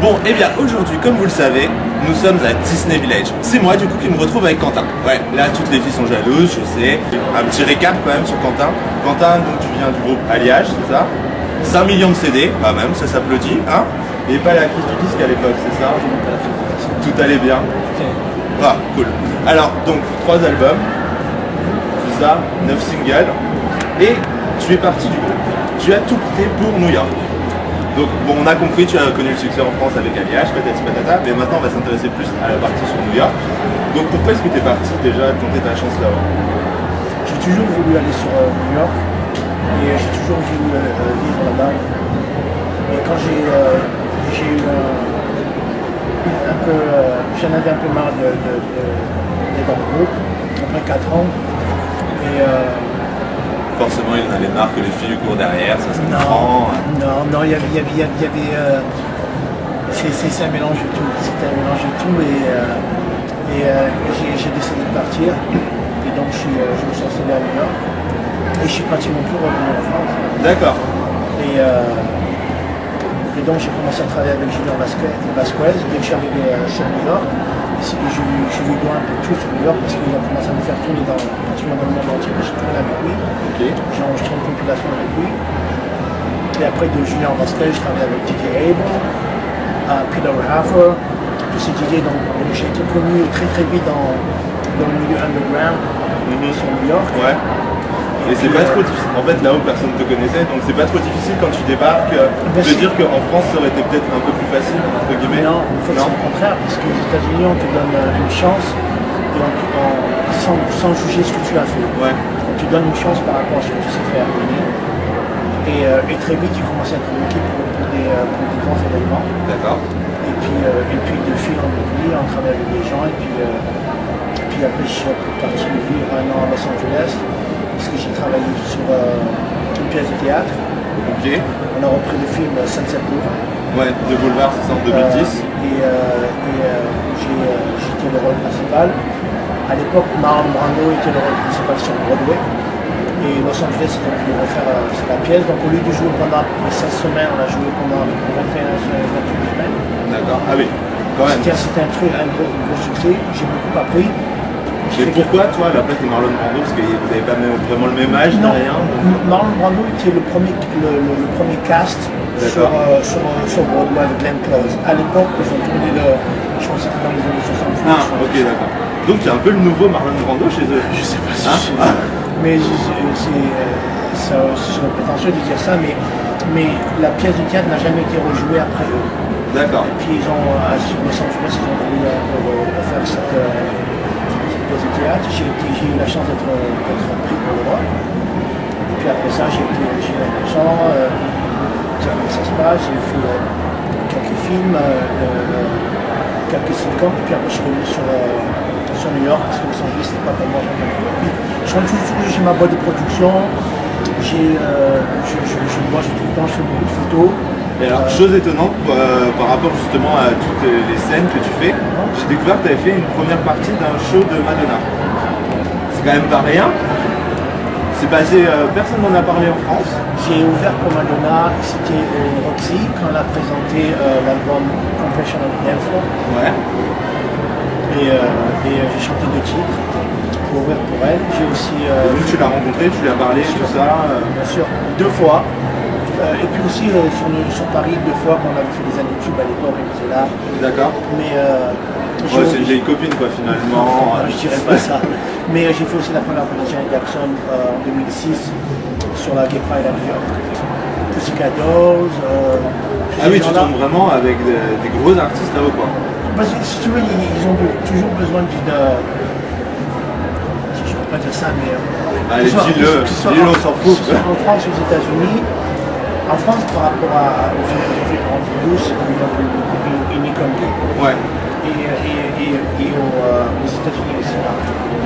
Bon, et bien aujourd'hui, comme vous le savez, nous sommes à Disney Village. C'est moi du coup qui me retrouve avec Quentin. Ouais, là toutes les filles sont jalouses, je sais. Un petit récap quand même sur Quentin. Quentin, donc tu viens du groupe Alliage, c'est ça? 5 millions de CD, quand même, ça s'applaudit, hein? Et pas la crise du disque à l'époque, c'est ça? Tout allait bien. Ah, cool. Alors, donc, 3 albums, c'est ça, 9 singles, et tu es parti du groupe. Tu as tout quitté pour New York. Donc, bon, on a compris, tu as connu le succès en France avec Alliage, patati patata, mais maintenant on va s'intéresser plus à la partie sur New York. Donc, pourquoi est-ce que tu es parti déjà tenter ta chance là-bas? J'ai toujours voulu aller sur New York, et j'ai toujours voulu vivre là-bas. Et quand j'ai eu un peu, j'en avais un peu marre d'être dans le groupe, après 4 ans. Et, forcément, il en avait marre que les filles courent derrière, ça se comprend. Non, il y avait c'est un mélange de tout. C'était un mélange de tout et j'ai décidé de partir. Et donc je me suis installé à New York. Et je suis pratiquement plus revenu en France. D'accord. Et donc j'ai commencé à travailler avec Julien Vasquez. Dès que je suis arrivé sur New York, je lui dois un peu tout sur New York parce qu'il a commencé à me faire tourner pratiquement dans le monde entier. J'ai tourné avec lui. Okay. J'ai enregistré une compilation avec lui. Et après de Julien Vasquez, je travaillais avec DJ Abel, Peter Haffer, tous ces DJ. Donc j'ai été connu très très vite dans le milieu underground sur New York. Ouais. Et c'est pas trop difficile, en fait là-haut personne ne te connaissait, donc c'est pas trop difficile quand tu débarques de dire qu'en France ça aurait été peut-être un peu plus facile, entre guillemets. Non, en fait c'est le contraire, parce qu'aux États-Unis on te donne une chance et sans juger ce que tu as fait. Ouais. On te donne une chance par rapport à ce que tu sais faire. Et très vite tu commences à être équipe pour des grands événements. D'accord. Et puis de fil en aiguille, on travaille avec des gens et puis après je suis parti vivre un an à Los Angeles. Parce que j'ai travaillé sur une pièce de théâtre. Ok. On a repris le film Sunset Boulevard. Ouais, de Boulevard, c'est ça, en 2010. J'étais le rôle principal. À l'époque, Marlon Brando était le rôle principal sur Broadway. Et Los Angeles était venu refaire la pièce. Donc au lieu de jouer pendant à peu près 16 semaines, on a joué pendant 21 semaines. D'accord, ah oui, quand même. C'était un gros succès. J'ai beaucoup appris. Et pourquoi toi à la place de Marlon Brando, parce que vous n'avez pas vraiment le même âge, non, rien? Marlon Brando était le premier cast sur Broadway avec Glenn Close. À l'époque, ils ont tourné je pense que c'était dans les années 70. Ah, ok, d'accord. Donc tu es un peu le nouveau Marlon Brando chez eux? Je sais pas si mais c'est prétentieux de dire ça, mais la pièce de théâtre n'a jamais été rejouée après eux. D'accord. Et puis à Los Angeles, ils ont voulu faire cette pièce de théâtre. J'ai eu la chance d'être pris pour le rôle. Et puis après ça, j'ai eu un agent, comment ça se passe, j'ai fait quelques films, quelques sitcoms, et puis après je suis revenu sur New York, parce que Los Angeles c'était pas pour moi. Je rentre toujours chez ma boîte de production, je bosse tout le temps, je fais beaucoup de photos. Et alors, chose étonnante par rapport justement à toutes les scènes que tu fais, j'ai découvert que tu avais fait une première partie d'un show de Madonna. C'est quand même pas rien. C'est passé, personne n'en a parlé en France. J'ai ouvert pour Madonna, c'était au Roxy, quand elle a présenté l'album Confession of a Dance Floor. Ouais. Et j'ai chanté 2 titres pour ouvrir pour elle. J'ai aussi... donc tu l'as rencontré, tu lui as parlé, tout ça Bien sûr, 2 fois. Et puis aussi sur Paris, 2 fois qu'on avait fait des années de tube à l'époque, elle était là. D'accord. Mais ouais, c'est une vieille copine quoi finalement. Je dirais pas ça. Mais j'ai fait aussi la première partie de Janet Jackson en 2006 sur la Gay Pride à New York. Pussycat Dolls. Ah oui, tu tournes vraiment avec des gros artistes là-haut quoi. Parce que si tu veux, ils ont toujours besoin d'une... Je ne peux pas dire ça, mais... Allez, dis-le, on s'en fout. En France, aux États-Unis, en France, par rapport aux films que j'ai fait pour Andy c'est par exemple une Combi. Ouais. Et aux États-Unis aussi.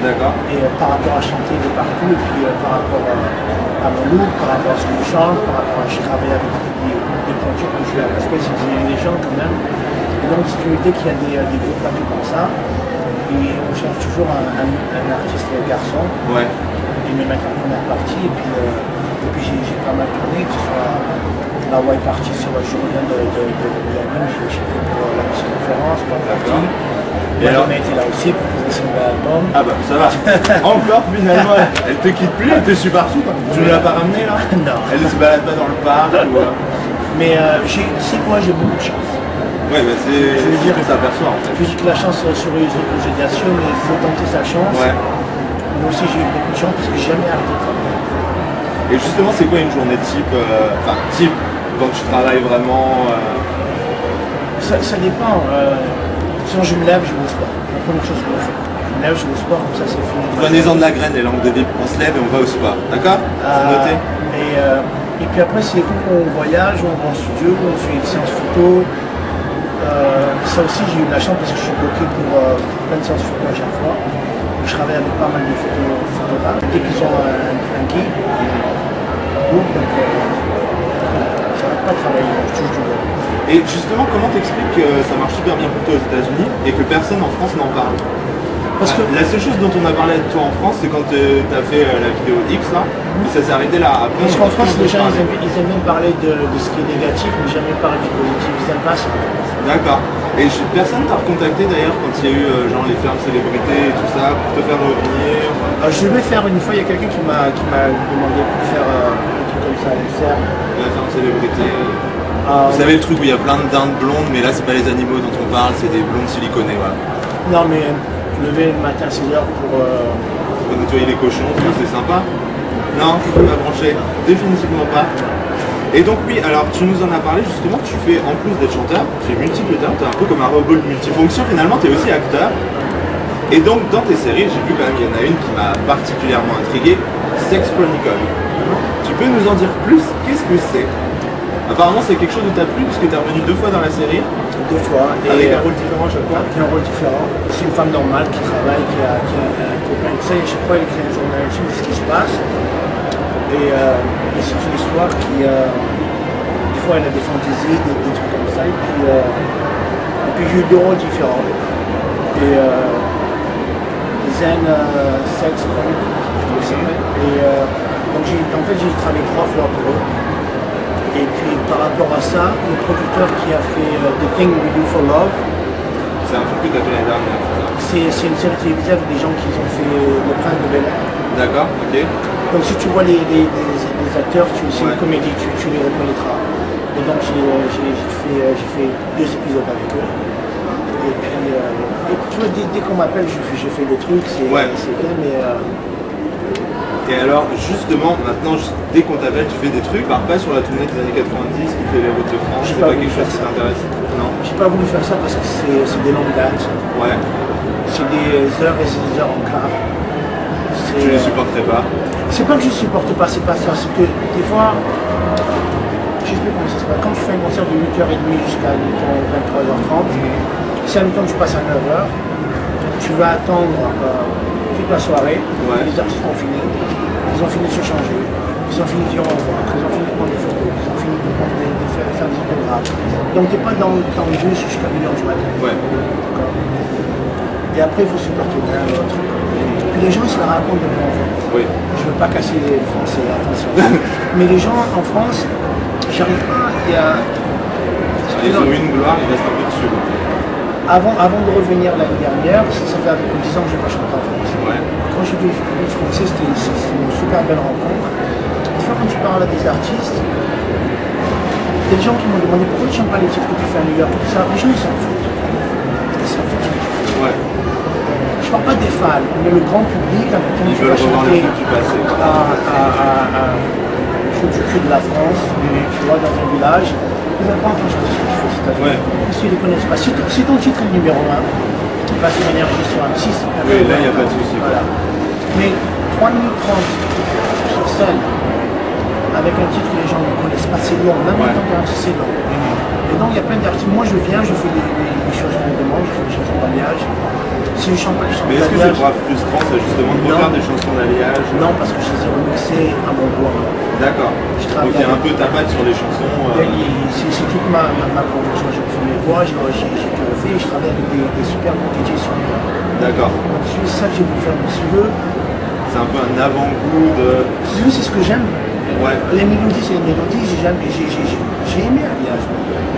D'accord. Et par rapport à chanter de partout, et puis par rapport à mon look, par rapport à ce que je chante, par rapport à je travaille avec des pointures que je suis à parce que c'est des gens quand même. Et donc, dès qu'il y a des gros plateaux comme ça, et on cherche toujours un artiste garçon. Ouais. Et me mettre en première partie, et puis Et puis j'ai pas mal tourné, que ce soit la White Party sur le journée de Miami, j'ai fait pour la mission conférence, pour la partie. Et alors, on a été là aussi pour présenter son album. Ah bah ça va. Encore finalement, elle te quitte plus, elle te suit partout. Tu ne l'as pas ramenée là? Non. Elle ne se balade pas dans le parc ou... Mais c'est quoi, j'ai beaucoup de chance. Ouais, bah c'est ce qu'on s'aperçoit en fait. Je dis que la chance sur les auditions, mais il faut tenter sa chance. Ouais. Moi aussi j'ai eu beaucoup de chance parce que j'ai jamais arrêté de travailler. Et justement, c'est quoi une journée type, type quand tu travailles vraiment Ça dépend. Sinon je me lève, je vais au sport. La première chose que je fais. Je me lève, je vais au sport, comme ça c'est fini. Prenez-en de la graine, les langues de vie. On se lève et on va au sport, d'accord? C'est noté. Et puis après, c'est tout, on voyage, on va en studio, on fait une séance photo. Ça aussi, j'ai eu de la chance parce que je suis bloqué pour plein de séances photo à chaque fois. Je travaille avec pas mal de photographes. Dès qu'ils ont un guide, donc j'arrête pas de travailler, je touche du bois. Et justement, comment t'expliques que ça marche super bien pour toi aux États-Unis et que personne en France n'en parle? Parce que la seule chose dont on a parlé de toi en France, c'est quand tu as fait la vidéo X, là, et ça s'est arrêté là. Après, parce qu'en France, les gens, ils aiment bien parler de ce qui est négatif, mais jamais parler du positif. Ils aiment pas ça. D'accord. Et personne t'a recontacté d'ailleurs quand il y a eu genre les fermes célébrités et tout ça, pour te faire revenir? Je vais faire une fois, il y a quelqu'un qui m'a demandé pour faire un truc comme ça, une ferme. La ferme célébrité. Vous savez le truc où il y a plein de dindes blondes, mais là c'est pas les animaux dont on parle, c'est des blondes siliconées, voilà. Non mais lever le matin à 6h pour nettoyer les cochons, c'est sympa. Non, faut pas brancher, définitivement pas. Et donc oui, alors tu nous en as parlé justement, tu fais en plus d'être chanteur, tu es multiple talent, tu es un peu comme un robot de multifonction finalement, tu es aussi acteur. Et donc dans tes séries, j'ai vu quand même, il y en a une qui m'a particulièrement intrigué, Sex Chronicle. Tu peux nous en dire plus? Qu'est-ce que c'est? Apparemment c'est quelque chose de t'a plu parce que tu es revenu 2 fois dans la série. 2 fois. Avec un rôle différent à chaque fois. Avec un rôle différent. C'est une femme normale qui travaille, qui a un copain. Tu sais, chaque fois elle écrit un journal, tu sais ce qui se passe. Et c'est une histoire qui, des fois elle a des fantaisies, des trucs comme ça. Et puis j'ai eu 2 rôles différents. Et Zen Sex Chronicle, je le sais. Et donc en fait j'ai travaillé 3 fois pour eux. Et puis par rapport à ça, le producteur qui a fait The Thing We Do for Love, c'est un truc que tu as fait l'année dernière. C'est une série télévisée avec des gens qui ont fait Le Prince de Bel-Air. D'accord, ok. Donc si tu vois les acteurs, c'est une comédie, tu les reconnaîtras. Et donc j'ai fait 2 épisodes avec eux. Et puis tu vois, dès qu'on m'appelle, je fais des trucs, c'est bien, mais... Et alors, justement, maintenant, dès qu'on t'appelle, tu fais des trucs, pars pas sur la tournée des années 90 qui fait les routes de France, c'est pas quelque chose qui t'intéresse? Non. J'ai pas voulu faire ça parce que c'est des longues dates. Ouais. C'est des heures et des heures en quart. Tu les supporterais pas? C'est pas que je supporte pas, c'est pas ça, c'est que des fois, je sais pas comment ça se passe, quand tu fais un concert de 8h30 jusqu'à 23h30, si à mi-temps tu passes à 9h, tu vas attendre toute la soirée, les artistes ont fini, ils ont fini de se changer, ils ont fini de dire au revoir, ils ont fini de prendre des photos, ils ont fini de faire des autographes. Donc tu n'es pas dans le jeu jusqu'à 1h du matin. Ouais. Et après il faut supporter l'un l'autre. Puis les gens ils se la racontent de moi en fait. Oui. Je ne veux pas casser les Français, attention. Mais les gens en France, j'arrive pas, ils ont une gloire, ils restent un peu dessus. Avant de revenir l'année dernière, ça fait à peu près 10 ans que je n'ai pas chanté en France. Ouais. Quand j'ai vu le français, c'était une super belle rencontre. Des fois, quand tu parles à des artistes, il y a des gens qui m'ont demandé pourquoi tu ne chantes pas les titres que tu fais à New York, tout ça. Les gens, ils s'en foutent. Ils s'en foutent. Ouais. Je ne parle pas des fans, mais le grand public, quand tu vas chanter à Trou du cul de la France, tu vois, dans un village, ils n'ont pas entendu ce que tu fais. Ouais. Parce qu'ils ne les connaissent pas. Si ton titre est numéro 1, tu passes une énergie sur un 6. Oui, là, il n'y a pas de souci. Voilà. Mais 3 minutes 30 sur scène, avec un titre que les gens ne connaissent pas, c'est long. Même quand c'est long. Et donc, il y a plein d'artistes. Moi, je viens, je fais des choses qu'on me demande, je fais des chansons d'alliage. Si je chante pas les chansons d'alliage. Mais est-ce que c'est pas frustrant, ça, justement, de refaire des chansons d'alliage? Non, parce que je les ai remixées à mon goût. D'accord. Donc, il y a un peu ta patte sur les chansons. C'est toute ma production. J'ai fait mes voix, j'ai tout refait, je travaille avec des super bons DJ sur les voix. D'accord. C'est ça que j'ai voulu faire. Si tu veux, c'est un peu un avant-goût de... Si tu veux, c'est ce que j'aime. Ouais. Les mélodies, c'est les mélodies, j'ai aimé Alliage.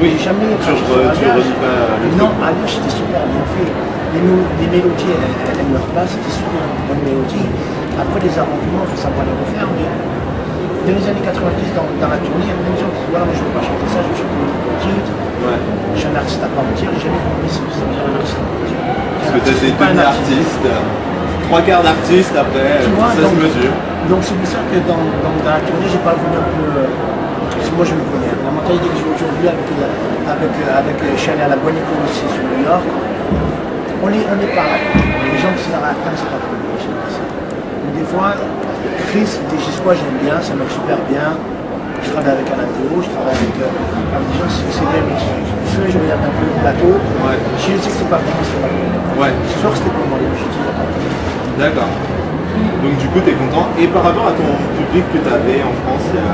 Oui, J'ai jamais tu redis pas le Non, truc. Alliage, c'était super bien fait. Les mélodies, elles aiment leur place, c'était super bonne mélodie. Après, les arrangements, il faut savoir les refaire. Mais dans les années 90, dans la tournée, il y a plein de gens qui disent voilà, moi je ne veux pas chanter ça, je veux chanter mon titre. Ouais. Je suis un artiste à part entière, j'ai jamais compris si c'est un artiste à part entière. Parce que t'as été demi-artiste, 3/4 d'artiste après, Tu vois, ça se mesure. Donc c'est pour ça que dans la tournée, j'ai pas voulu un peu. Parce que moi je me connais. La mentalité que j'ai aujourd'hui avec Chanel à la bonne école aussi sur New York, on est pareil. Les gens qui sont dans la fin, c'est pas pour lui. Donc des fois, Chris, quoi j'aime bien, ça marche super bien. Je travaille avec Alain Théo, je travaille avec des gens, c'est bien, mais je regarde un peu le plateau. Ouais. Je sais que c'est pas pour moi, c'est pas pour moi. Ouais. Ce soir c'était pour moi, je dis, il n'y a pas de problème. D'accord. Donc du coup, tu es content. Et par rapport à ton public que tu avais en France il y a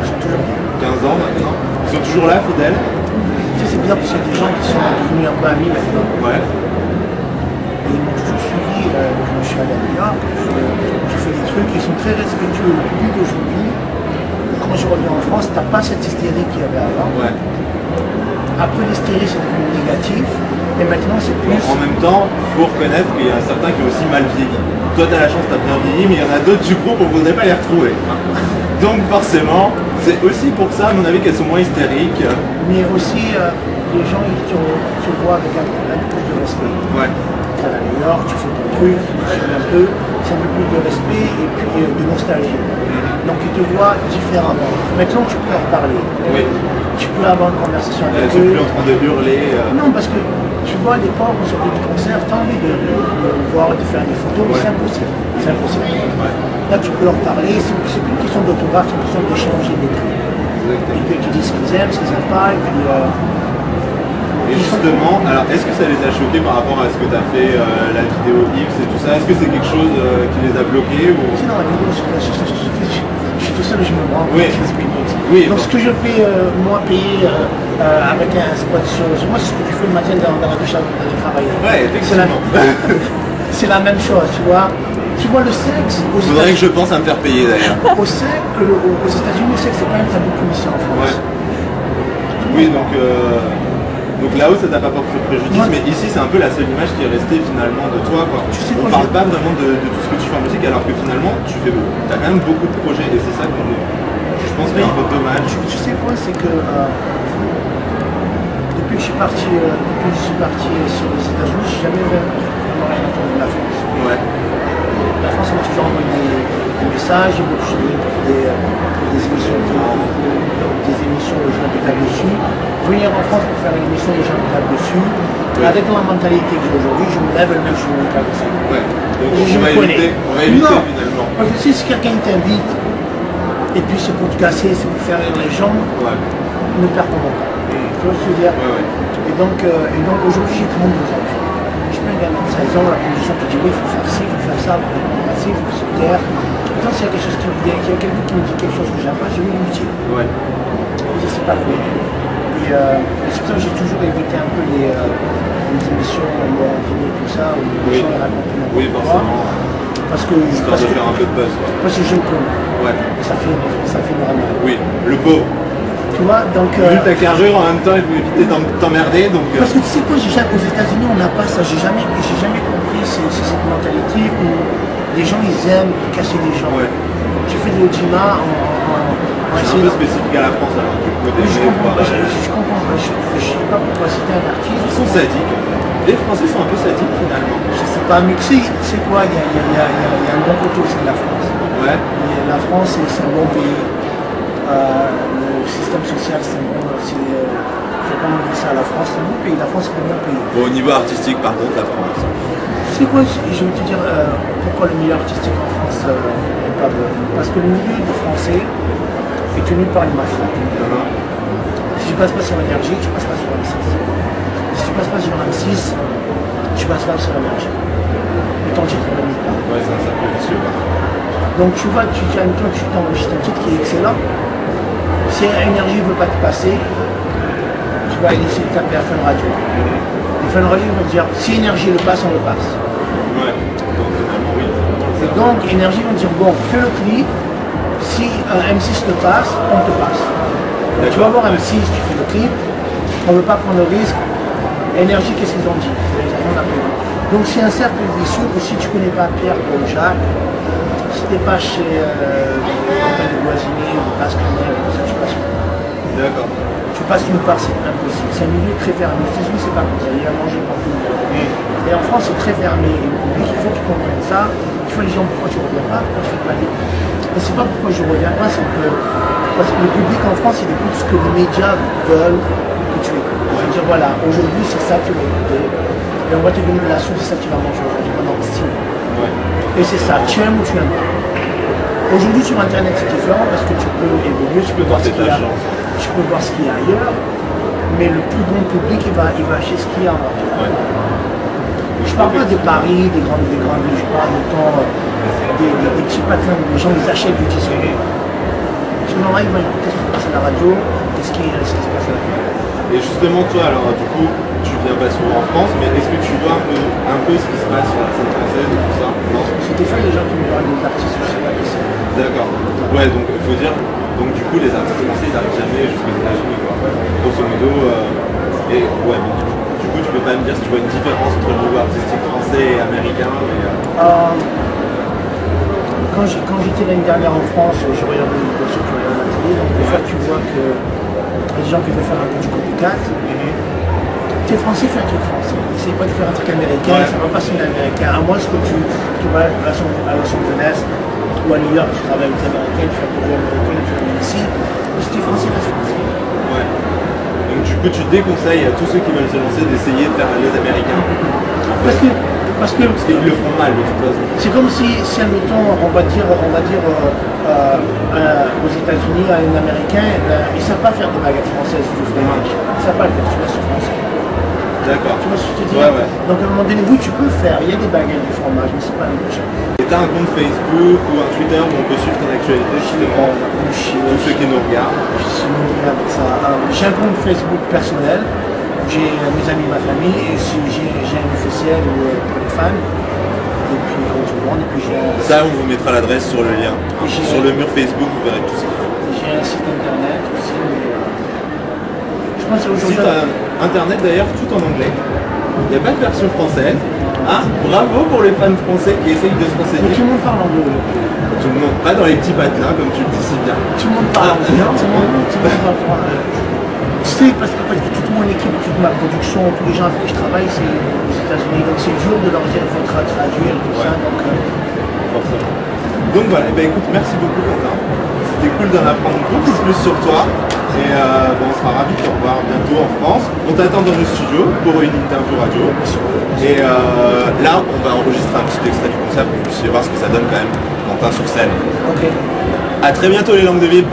Ils sont toujours bien. 15 ans maintenant, ils sont toujours là, fidèles? Tu sais, c'est bien parce qu'il y a des gens qui sont devenus un peu amis maintenant. Ouais. Et ils m'ont toujours suivi. Je me suis allé à New York, je fais des trucs, ils sont très respectueux. Le public d'aujourd'hui, quand je reviens en France, t'as pas cette hystérie qu'il y avait avant. Ouais. Après l'hystérie, c'est devenu négatif. Et maintenant, c'est plus. En même temps, il faut reconnaître qu'il y en a certains qui ont aussi mal vieilli. Toi, tu as la chance, tu as bien vieilli, mais il y en a d'autres du groupe, on ne voudrait pas les retrouver. Donc forcément, c'est aussi pour ça, à mon avis, qu'elles sont moins hystériques. Mais aussi, les gens, ils te voient avec un peu plus de respect. Ouais. Tu es à New York, tu fais ton truc, tu suis un peu, c'est un peu plus de respect et puis de nostalgie. Donc ils te voient différemment. Maintenant, tu peux en parler. Oui. Tu peux avoir une conversation Elles avec sont eux. plus en train de hurler. Non, parce que tu vois, les pauvres, on sort du concert, tu as envie de voir, de faire des photos, mais Ouais. c'est impossible. C'est impossible. Ouais. Là, tu peux leur parler, c'est plus une question d'autographe, c'est une question d'échanger des trucs. Exactement. Et puis tu dis ce qu'ils aiment, ce qu'ils n'aiment pas, et puis. Et justement, alors est-ce que ça les a choqués par rapport à ce que tu as fait, la vidéo X et tout ça? Est-ce que c'est quelque chose qui les a bloqués ou... C'est dans la vidéo, je suis tout seul et je me branle Oui. 15 minutes. Oui, Donc bon. ce que je fais, moi, payer avec un spot sur. Moi, c'est ce que je fais le matin dans la douche avant d'aller travailler. Ouais, effectivement. C'est la même chose, tu vois. Tu vois, le sexe, Il faudrait que je pense à me faire payer d'ailleurs. aux États-Unis, le sexe, c'est pas un tabou comme ici en France. Ouais. Oui, donc là-haut, ça t'a pas porté préjudice, Ouais. mais ici, c'est un peu la seule image qui est restée finalement de toi, quoi. Tu sais, On moi, parle pas vraiment de tout ce que tu fais en musique, alors que finalement, t'as quand même beaucoup de projets, et c'est ça que je pense que c'est un peu dommage. Tu sais quoi, c'est que depuis que je suis parti sur les États-Unis, j'ai jamais vraiment rien entendu de la France. Ouais. La France m'a toujours envoyé des messages, ils m'ont toujours dit pour des émissions où je m'implique dessus. Venir en France pour faire une émission où je m'implique dessus, Ouais. avec la mentalité que j'ai aujourd'hui, je me lève le même jour où je m'implique dessus. Ouais. Donc Je on va me connais. éviter Non. finalement. Parce que si quelqu'un t'invite, et puis c'est pour te casser, c'est pour faire rire les gens, Ouais. ne perds pas mon temps. Tu vois ce que je veux dire? Ouais, ouais. Et donc aujourd'hui, j'ai 32 ans. Je suis un gamin de 16 ans, la condition qui dit oui, il faut faire ci, il faut faire ça, il faut faire ci, il faut se taire. Quand s'il y a quelque chose qui me vient, qu'il y a quelqu'un qui me dit quelque chose que j'aime pas, je vais lui dire. Ouais. Je dis c'est pas cool. Et c'est pour ça que j'ai toujours évité un peu les émissions Morandini et tout ça, où les gens racontent n'importe Oui, quoi. forcément. Parce que Histoire de faire un peu de buzz, quoi. parce que je me connais. Ouais. Et ça fait vraiment. Oui, le pauvre. Tu vois, donc. Vu ta carrière en même temps, il faut éviter t'emmerder, donc... Parce que tu sais quoi, aux États-Unis, on n'a pas ça. J'ai jamais compris cette mentalité où les gens, ils aiment casser les gens. Ouais. Tu fais de l'audimat en C'est un peu spécifique à la France, alors du coup, Je comprends pas, je sais pas pourquoi c'était un artiste. Ils sont sadiques, en fait. Les Français sont un peu sadiques, finalement. Je sais pas, mais tu sais quoi, il y a un bon côté aussi de la France. Ouais. Et la France, c'est un bon pays. Le système social, c'est un bon... faut pas enlever ça à la France, c'est un bon pays. La France, c'est un bon pays. Bon, au niveau artistique, par contre, la France. Tu sais quoi, je vais te dire pourquoi le milieu artistique en France n'est pas bon. Parce que le milieu du français est tenu par une mafia. Si tu passes pas sur l'énergie, tu passes pas sur M6. Si tu passes pas sur M6, tu passes pas sur l'énergie. Et ton titre ne le pas. Ouais, ça peut être sûr. Donc tu vois, tu t'enregistres un titre qui est excellent. Si l'énergie ne veut pas te passer, tu vas essayer de taper à Fun Radio. Et Fun Radio va te dire, si énergie le passe, on le passe. Ouais. Donc finalement, oui. Et donc énergie va te dire, bon, fais le clip. Si un M6 te passe, on te passe. Donc, tu vas voir M6, tu fais le clip, on ne veut pas prendre le risque. Énergie, qu'est-ce qu'ils ont dit? Donc c'est un cercle vicieux que si tu ne connais pas Pierre, Paul, Jacques, si tu n'es pas chez de Boisigny ou Pascal, tout ça, tu passes pas. D'accord. Tu passes une part, c'est impossible. C'est un milieu très fermé. Les États-Unis, c'est pas comme ça. Il y a à manger partout. Et en France, c'est très fermé. Et le public, il faut qu'ils comprennent ça. Il faut les gens, pourquoi tu ne reviens pas? Pourquoi tu ne fais pas des... Et c'est pas pourquoi je ne reviens pas, c'est que parce que le public en France, il écoute ce que les médias veulent que tu écoutes. On va dire, voilà, aujourd'hui, c'est ça que tu vas écouter. Et on va te donner de la sauce, c'est ça que tu vas manger aujourd'hui pendant 6 mois. Ouais. Et c'est ça, tu aimes ou tu n'aimes pas. Aujourd'hui, sur Internet, c'est différent parce que tu peux évoluer, tu peux voir ce qu'il y a. Tu peux voir ce qu'il y a ailleurs, mais le plus grand public, il va acheter ce qu'il y a. Ouais. Je parle pas de Paris, des grandes villes, je parle des petits patins où les gens ils achètent du disque. Sinon, ils vont écouter ce qui se passe à la radio, ce qui se passe à la radio. Et justement, toi, alors du coup, tu viens pas souvent en France, mais est-ce que tu vois un peu ce qui se passe sur la scène française et tout ça? Non. C'est des fois les gens qui me parlent des artistes, je sais pas qui c'est. D'accord. Ouais, donc il faut dire, donc du coup, les artistes français, ils n'arrivent jamais jusqu'aux États-Unis, quoi. Grosso modo, et ouais, donc, du coup, tu peux pas me dire si tu vois une différence entre le niveau artistique français et américain, mais... Quand j'étais l'année dernière en France, je regardais une émission qui regardait la télé, donc des fois tu vois que y a des gens qui veulent faire un peu du copycat. T'es français, fais un truc français. Essaye pas de faire un truc américain, ça va pas sonner américain. À moins que tu vas à Los Angeles ou à New York, tu travailles avec les Américains, tu fais un projet américain, tu viens ici. Si t'es français, reste français. Ouais. Donc du coup, tu déconseilles à tous ceux qui veulent se lancer d'essayer de faire les Américains. Parce qu'ils le font mal de toute façon. C'est comme si admettons, on va dire aux États-Unis, à un Américain, ils ne savent pas faire des baguettes françaises ou du fromage. Ils ne savent pas le faire, tu vois, sur français. D'accord. Tu vois ce que je te dis? Ouais. Donc à un moment donné, oui, tu peux faire, il y a des baguettes du fromage, mais c'est pas la même chose. Et t'as un compte Facebook ou un Twitter où on peut suivre ton actualité, justement, tous ceux qui nous regardent. J'ai un compte Facebook personnel. J'ai mes amis, ma famille, et si j'ai un officiel pour les fans, et puis quand tout le monde, et puis j'ai ça, on vous mettra l'adresse sur le lien. Sur le mur Facebook, vous verrez tout ça. J'ai un site internet aussi, mais je pense qu'aujourd'hui... Site internet d'ailleurs, tout en anglais. Il n'y a pas de version française. Ah, bravo pour les fans français qui essayent de se renseigner. Mais tout le monde parle anglais. Tout le monde, pas dans les petits patelins, comme tu le dis si bien. Tout le monde parle anglais. Tout le monde parle français. Tu sais, parce que toute mon équipe, toute ma production, tous les gens avec qui je travaille, c'est aux États-Unis. Donc c'est dur de leur dire qu'il faut traduire tout ça. Forcément. Donc voilà, écoute, merci beaucoup Quentin. C'était cool d'en apprendre beaucoup plus sur toi. Et on sera ravis de te revoir bientôt en France. On t'attend dans le studio pour une interview radio. Et là, on va enregistrer un petit extrait du concert pour que vous puissiez voir ce que ça donne quand même Quentin sur scène. Ok. A très bientôt les langues de Ville.